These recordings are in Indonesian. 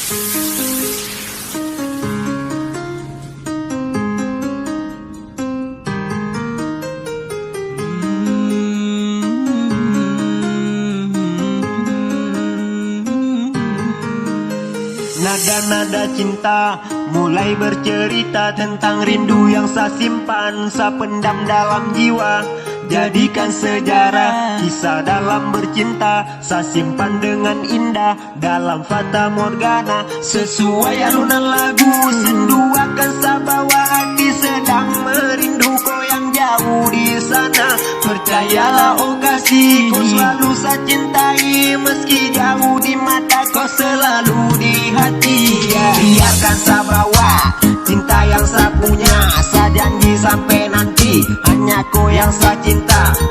Nada-nada cinta mulai bercerita tentang rindu yang saya simpan, saya pendam dalam jiwa. Jadikan sejarah kisah dalam bercinta, saya simpan dengan indah dalam fata morgana. Sesuai alunan lagu sendu akan saya bawa, hati sedang merindu kau yang jauh di sana. Percayalah oh kasih, kau selalu saya cintai, meski jauh di mata kau selalu di hati. Biarkan saya bawa cinta yang saya punya, saya janji sampai nanti hanya kau yang saya cinta.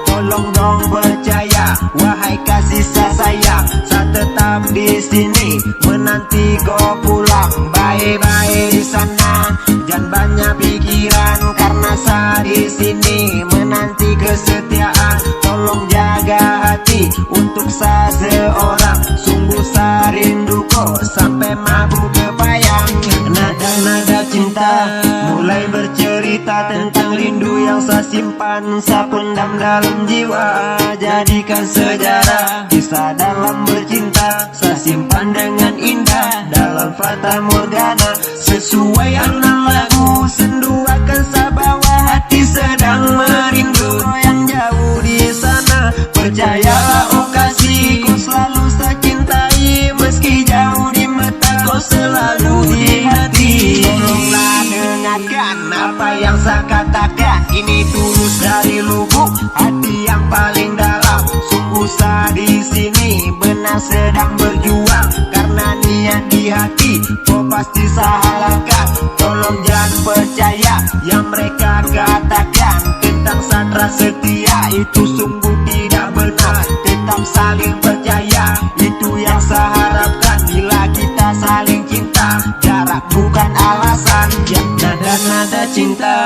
Tolong dong percaya, wahai kasih saya sayang, saya tetap di sini menanti kau pulang. Baik-baik di sana, jangan banyak pikiran, karena saya di sini menanti kesetiaan. Tolong jaga hati untuk saya seorang, sungguh saya rindu kau sampai mabuk kepayang. Nada-nada cinta mulai bercerita tentang rindu yang saya simpan, saya pendam dalam jiwa. Jadikan sejarah kisah dalam bercinta, saya simpan dengan indah dalam fata morgana. Sesuai alunan lagu sendu akan saya bawa, hati sedang merindu kau yang jauh di sana. Percayalah oh kasih, kau selalu saya cintai, meski jauh di mata kau selalu di hati. Tolonglah dengarkan apa yang saya katakan, ini tulus dari lubuk hati yang paling dalam. Sungguh saya di sini benar sedang berjuang, karena niat di hati kau pasti saya halangkan. Tolong jangan percaya yang mereka katakan tentang Sandra setia, itu sungguh tidak benar. Tetap saling percaya, itu yang saya harapkan. Bila kita saling cinta, jarak bukan alasan. Nada-nada cinta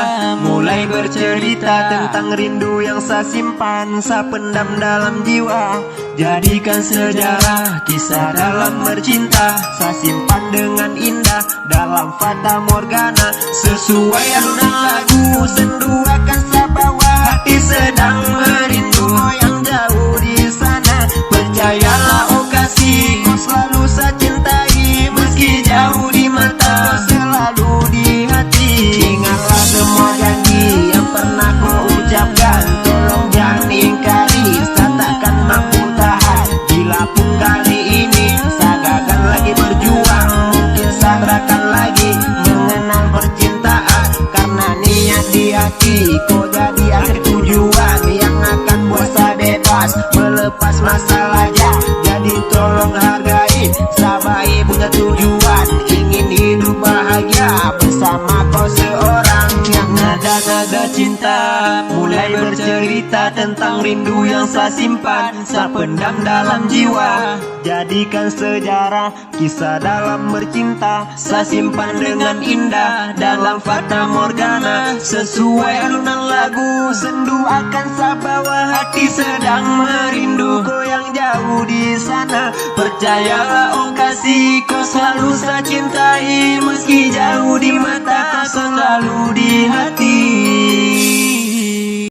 mulai bercerita tentang rindu yang saya simpan, saya pendam dalam jiwa. Jadikan sejarah kisah dalam bercinta, saya simpan dengan indah dalam fata morgana. Sesuai alunan lagu sendu akan saya bawa, hati sedang merindu kau yang jauh di sana. Percayalah oh kasih, kau selalu saya cintai, meski jauh di mata kau selalu di hati. Ingatlah semua janji yang pernah kau ucapkan, tolong jangan ingkari, saya takkan mampu tahan. Bila pun kali ini saya gagal lagi berjuang, mungkin saya takkan lagi mengenal percintaan, karena niat di hati kau jadi akhir tujuan yang akan buat saya bebas melepas masalahnya. Jadi tolong hargai, saya baik punya tujuan, ingin hidup bahagia bersama kau seorang. Yang nada-nada cinta mulai bercerita tentang rindu yang saya simpan, saya pendam dalam jiwa. Jadikan sejarah kisah dalam bercinta, saya simpan dengan indah dalam fata morgana. Sesuai alunan lagu sendu akan saya bawa, hati sedang merindu kau yang jauh di sana. Percayalah oh kasih, kau selalu saya cintai, meski jauh di mata kau selalu di hati.